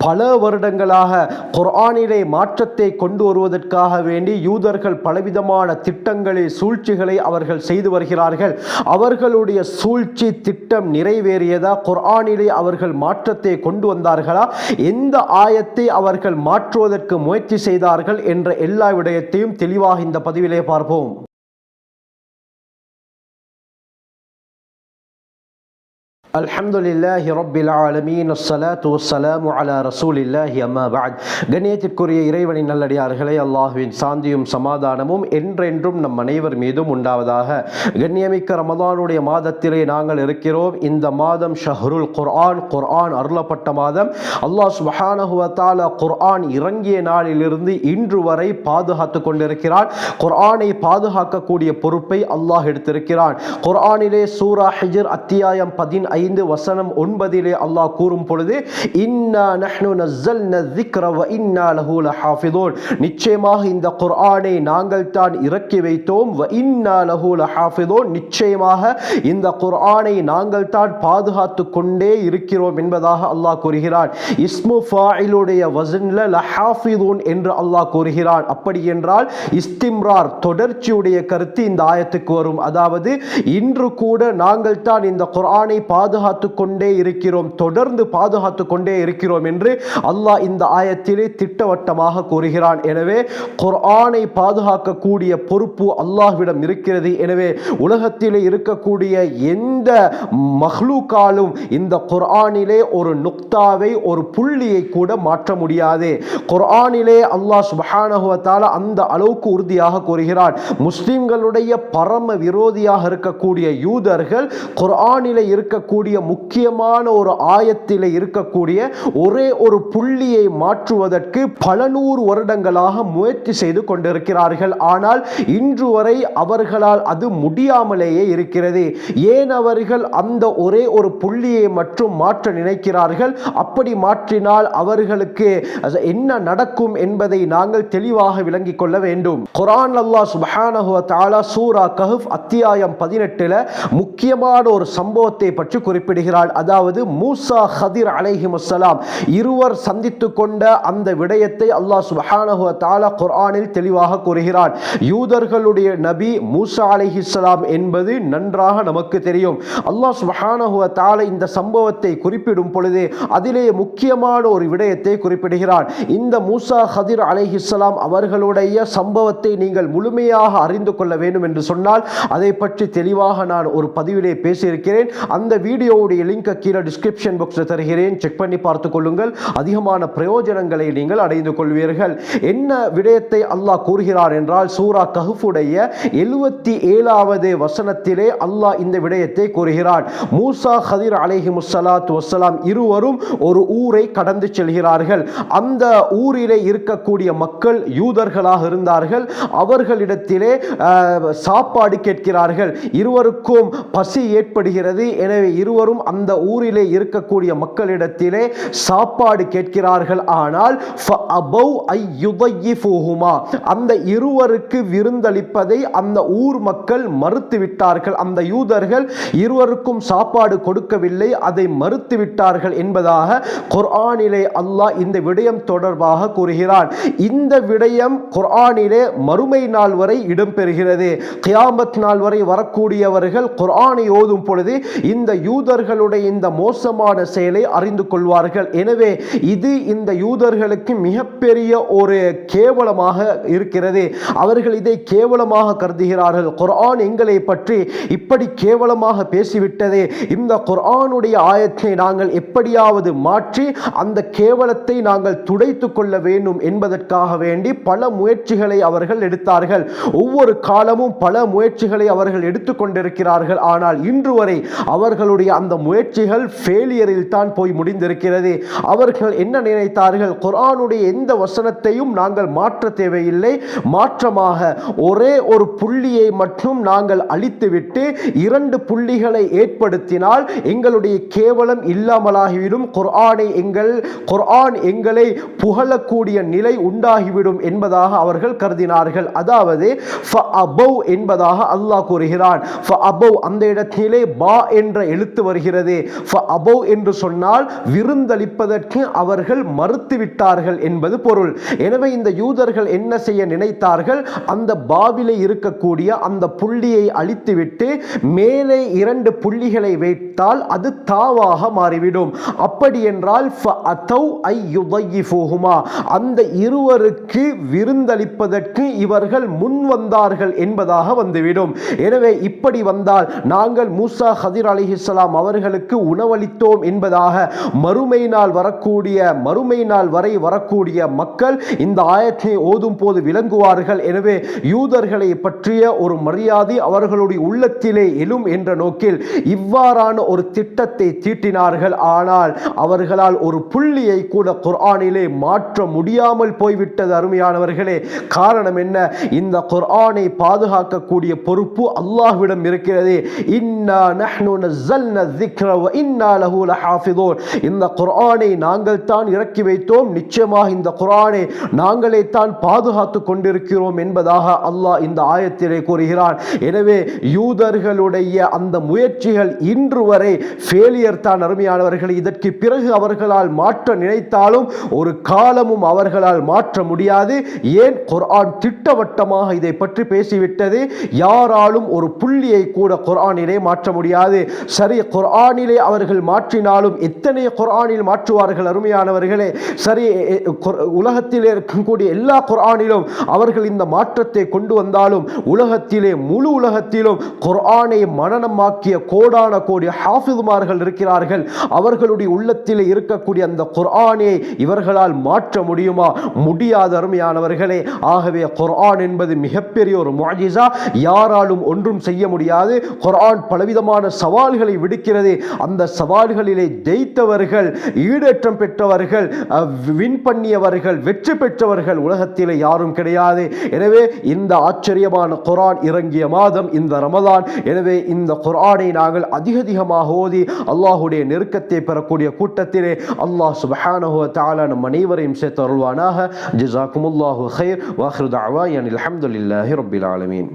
பல வருடங்களாக குர்ஆனிலே மாற்றத்தை கொண்டு வருவதற்காக வேண்டி யூதர்கள் பலவிதமான திட்டங்களை சூழ்ச்சிகளை அவர்கள் செய்து வருகிறார்கள். அவர்களுடைய சூழ்ச்சி திட்டம் நிறைவேறியதா? குர்ஆனிலே அவர்கள் மாற்றத்தை கொண்டு வந்தார்களா? எந்த ஆயத்தை அவர்கள் மாற்றுவதற்கு முயற்சி செய்தார்கள் என்ற எல்லா விடயத்தையும் தெளிவாக இந்த பதிவிலே பார்ப்போம். அல்ஹம்துலில்லாஹி ரப்பில் ஆலமீன் அஸ்ஸலாத்து வஸ்ஸலாமு அலா ரசூலில்லாஹி அம்மா பஅத். கண்ணியத்திற்குரிய இறைவனின் நல்லடியார்களே, அல்லாஹ்வின் சாந்தியும் சமாதானமும் என்றென்றும் நம் அனைவர் மீதும் உண்டாவதாக. கண்ணியமிக்க ரமதானுடைய மாதத்திலே நாங்கள் இருக்கிறோம். இந்த மாதம் ஷஹ்ருல் குர்ஆன், குர்ஆன் அருளப்பட்ட மாதம். அல்லாஹ் சுப்ஹானஹு வ தஆலா குர்ஆன் இறங்கிய நாளிலிருந்து இன்று வரை பாதுகாத்து கொண்டிருக்கிறான். குர்ஆனை பாதுகாக்கக்கூடிய பொறுப்பை அல்லாஹ் எடுத்திருக்கிறான். குர்ஆனிலே சூரா ஹிஜ்ர் அத்தியாயம் 15 வசனம் 9 அல்லாஹ் கூறும் பொழுது, இன்னா நஹ்னு நஸல்னா ذிக்ர வ இன்னா லஹு லஹாஃபிதூன், நிச்சயமாக இந்த குர்ஆனை நாங்கள் தான் இறக்கி வைத்தோம். வ இன்னா லஹு லஹாஃபிதூன், நிச்சயமாக இந்த குர்ஆனை நாங்கள் தான் பாதுகாத்து கொண்டே இருக்கிறோம் என்பதாக அல்லாஹ் கூறுகிறான். இஸ்மு ஃபாயிலுடைய வஸன்ல லஹாஃபிதூன் என்று அல்லாஹ் கூறுகிறான். அப்படி என்றால் இஸ்திம்ரார், தொடர்ச்சியுடைய கருத்து இந்த ஆயத்துக்கு வரும். அதாவது இன்று கூட நாங்கள் தான் இந்த குர்ஆனை பாதுகாத்து கொண்டே இருக்கிறோம், தொடர்ந்து பாதுகாத்து கொண்டே இருக்கிறோம் என்று அல்லாஹ் இந்த ஆயத்திலே திட்டவட்டமாக கூறுகிறான். எனவே குர்ஆனை பாதுகாக்கக்கூடிய பொறுப்பு அல்லாஹ்விடம் இருக்கிறது. எனவே உலகத்திலே இருக்கக்கூடிய எந்த மஹ்லூக்காலும் இந்த குர்ஆனிலே ஒரு நுக்தாவை, ஒரு புள்ளியை கூட மாற்ற முடியாது. குர்ஆனிலே அல்லாஹ் சுப்ஹானஹு வ தஆலா அந்த அளவுக்கு உறுதியாக கூறுகிறான். முஸ்லிம்களுடைய பரம விரோதியாக இருக்கக்கூடிய யூதர்கள் குர்ஆனிலே இருக்கக்கூடிய முக்கியமான ஒரு ஆயத்திலே இருக்கக்கூடிய ஒரே ஒரு புள்ளியை மாற்றுவதற்கு பல நூறு வருடங்களாக முயற்சி செய்து கொண்டிருக்கிறார்கள். ஆனால் இன்று வரை அவர்களால் அது முடியாமலேயே இருக்கிறது. ஏன் அவர்கள் அந்த ஒரே ஒரு புள்ளியை மட்டும் மாற்ற நினைக்கிறார்கள்? அப்படி மாற்றினால் அவர்களுக்கு என்ன நடக்கும் என்பதை நாங்கள் தெளிவாக விளங்கிக் கொள்ள வேண்டும். குர்ஆன் அல்லாஹ் சுப்ஹானஹு வ தஆலா சூரா கஹ்ஃப் அத்தியாயம் 18 முக்கியமான ஒரு சம்பவத்தை பற்றி குறிப்பிடுகிறார். அதாவது மூசா ஹதிர் அலைஹிமுஸ்ஸலாம் இருவர் சந்தித்து கொண்ட அந்த விடயத்தை அல்லாஹ் சுப்ஹானஹு வ தஆலா குர்ஆனில் தெளிவாக கூறுகிறார். யூதர்களுடைய நபி மூசா அலைஹிஸ்ஸலாம் என்பது நன்றாக நமக்கு தெரியும். அல்லாஹ் சுப்ஹானஹு வ தஆலா இந்த சம்பவத்தை குறிப்பிடும் பொழுது அதிலே முக்கியமான ஒரு விடயத்தை குறிப்பிடுகிறார். இந்த மூசா ஹதிர் அலைஹிஸ்ஸலாம் அவர்களுடைய சம்பவத்தை நீங்கள் முழுமையாக அறிந்து கொள்ள வேண்டும் என்று சொன்னால் அதை பற்றி தெளிவாக நான் ஒரு பதிவிலே பேசியிருக்கிறேன். அந்த வீடியோவுடைய லிங்கை கீழே டிஸ்கிரிப்ஷன் பாக்ஸில் தருகிறேன், செக் பண்ணி பார்த்துக் கொள்ளுங்கள். அதிகமான பிரயோஜனங்களை நீங்கள் அடைந்து கொள்வீர்கள். என்ன விடயத்தை அல்லாஹ் கூறுகிறார் என்றால், சூரா கஹ்ஃபுடைய 77வது வசனத்திலே அல்லாஹ் இந்த விடயத்தை கூறுகிறார். மூசா ஹதிர் அலைஹிமுஸ்ஸலாத்து வஸ்ஸலாம் இருவரும் ஒரு ஊரை கடந்து செல்கிறார்கள். அந்த ஊரிலே இருக்கக்கூடிய மக்கள் யூதர்களாக இருந்தார்கள். அவர்களிடத்திலே சாப்பாடு கேட்கிறார்கள். இருவருக்கும் பசி ஏற்படுகிறது. எனவே இருவரும் அந்த ஊரிலே இருக்கக்கூடிய மக்களிடத்திலே சாப்பாடு கேட்கிறார்கள். ஆனால் அந்த இருவருக்கு விருந்தளிப்பதை அந்த ஊர் மக்கள் மறுத்து விட்டார்கள். அந்த யூதர்கள் இருவருக்கும் சாப்பாடு கொடுக்கவில்லை, அதை மறுத்து விட்டார்கள் என்பதாக குர்ஆனிலே அல்லாஹ் இந்த விடயம் தொடர்பாக கூறுகிறான். இந்த விடயம் குர்ஆனிலே மறுமை நாள் வரை இடம்பெறுகிறது. கியாமத் நாள் வரை வரக்கூடியவர்கள் குர்ஆனை ஓதும் பொழுது இந்த யூதர்களுடைய இந்த மோசமான செயலை அறிந்து கொள்வார்கள். எனவே இது இந்த யூதர்களுக்கு மிகப்பெரிய ஒரு கேவலமாக இருக்கிறது. அவர்கள் இதை கேவலமாக கருதுகிறார்கள். குர்ஆன் எங்களை பற்றி இப்படி கேவலமாக பேசிவிட்டதே, இந்த குர்ஆனுடைய ஆயத்தை நாங்கள் எப்படியாவது மாற்றி அந்த கேவலத்தை நாங்கள் துடைத்துக் கொள்ள வேண்டும் என்பதற்காக வேண்டி பல முயற்சிகளை அவர்கள் எடுத்தார்கள். ஒவ்வொரு காலமும் பல முயற்சிகளை அவர்கள் எடுத்துக்கொண்டிருக்கிறார்கள். ஆனால் இன்று வரை அவர்களுடைய அந்த முயற்சிகள் ஃபெயிலியரில் தான் போய் முடிந்திருக்கிறது. அவர்கள் என்ன நினைத்தார்கள்? குர்ஆனுடைய எந்த வசனத்தையும் நாங்கள் மாற்ற தேவையில்லை, மாற்றமாக ஒரே ஒரு புள்ளியை மட்டும் நாங்கள் அழித்துவிட்டு 2 புள்ளிகளை ஏற்படுத்தினால் எங்களுடைய கேவலம் இல்லாமலாகிவிடும், குர்ஆன் எங்களை புகழக்கூடிய நிலை உண்டாகிவிடும் என்பதாக அவர்கள் கருதினார்கள். அதாவது என்பதாக அல்லாஹ் கூறுகிறான். அந்த இடத்திலே பா என்ற எழுத்து எடுத்து வருகிறது. ஃபஅபவ் என்று சொன்னால் விருந்தளிப்பதற்கு அவர்கள் மறுத்துவிட்டார்கள் என்பது பொருள். எனவே இந்த யூதர்கள் என்ன செய்ய நினைத்தார்கள், அந்த பாவிலே இருக்கக்கூடிய அந்த புள்ளியை அழித்துவிட்டு மேலே 2 புள்ளிகளை வைத்தால் அது தாவாக மாறிவிடும். அப்படி என்றால் அந்த இருவருக்கு விருந்தளிப்பதற்கு இவர்கள் முன் வந்தார்கள் என்பதாக வந்துவிடும். எனவே இப்படி வந்தால் நாங்கள் மூசா ஹதிர் அலைஹிஸ்ஸலாம் அவர்களுக்கு உணவளித்தோம் என்பதாக மறுமை நாள் வரை வரக்கூடிய மக்கள் இந்த ஆயத்தை ஓதும் போது விளங்குவார்கள். எனவே யூதர்களை பற்றிய ஒரு மரியாதை அவர்களுடைய உள்ளத்திலே எழும் என்ற நோக்கில் இவ்வாறான ஒரு திட்டத்தை தீட்டினார்கள். ஆனால் அவர்களால் ஒரு புள்ளியை கூட குர்ஆனிலே மாற்ற முடியாமல் போய்விட்டது. அருமையானவர்களே, காரணம் என்ன? இந்த குர்ஆனை பாதுகாக்கக்கூடிய பொறுப்பு அல்லாஹ்விடம் இருக்கிறது. இன்னா நஹ்னு நஸல்னா ذிக்ர வ இன்னா லஹு லஹாஃபிதூன். இந்த குர்ஆனை நாங்கள் தான் இறக்கி வைத்தோம், நிச்சயமாக இந்த குர்ஆனை நாங்களே தான் பாதுகாத்துக் கொண்டிருக்கிறோம் என்பதாக அல்லாஹ் இந்த ஆயத்திலே கூறுகிறான். எனவே யூதர்களுடைய அந்த முயற்சிகள் இன்று வரை ஃபெயிலியர் தான். அருமையானவர்கள், இதற்கு பிறகு அவர்களால் மாற்ற நினைத்தாலும் ஒரு காலமும் அவர்களால் மாற்ற முடியாது. ஏன்? குர்ஆன் திட்டவட்டமாக இதை பற்றி பேசிவிட்டது. யாராலும் ஒரு புள்ளியை கூட குர்ஆனிலே மாற்ற முடியாது. சரி, குர்ஆனிலே அவர்கள் மாற்றினாலும் எத்தனை குர்ஆனில் மாற்றுவார்கள்? அருமையானவர்களே, சரி, உலகத்திலே இருக்கக்கூடிய எல்லா குர்ஆனிலும் அவர்கள் இந்த மாற்றத்தை கொண்டு வந்தாலும் முழு உலகத்திலும் குர்ஆனை மனனமாக்கிய கோடான கோடி ஹாஃபிதுமார்கள் இருக்கிறார்கள். அவர்களுடைய உள்ளத்திலே இருக்கக்கூடிய அந்த குர்ஆனை இவர்களால் மாற்ற முடியுமா? முடியாது. அருமையானவர்களே, ஆகவே குர்ஆன் என்பது மிகப்பெரிய ஒரு முஅஜிஸா, யாராலும் ஒன்றும் செய்ய முடியாது. குர்ஆன் பலவிதமான சவால்களை விடுக்கிறது. அந்த சவால்களிலே ஜெயித்தவர்கள், ஈடேற்றம் பெற்றவர்கள், வின் பண்ணியவர்கள், வெற்றி பெற்றவர்கள் உலகத்திலே யாரும் கிடையாது. எனவே இந்த ஆச்சரியமான குர்ஆன் இறங்கிய மாதம் இந்த ரமதான். எனவே இந்த குர்ஆனை நாங்கள் அதிகமாக ஓதி அல்லாஹ்வுடைய நெருக்கத்தை பெறக்கூடிய கூட்டத்திலே அல்லாஹ் சுப்ஹானஹு வ தஆலா நம் அனைவரையும் சேர்த்து அருள்வானாக. ஜஸாக்குமுல்லாஹு கைர். வ ஆகிரு தஅவானா அல்ஹம்துலில்லாஹி ரப்பில் ஆலமீன்.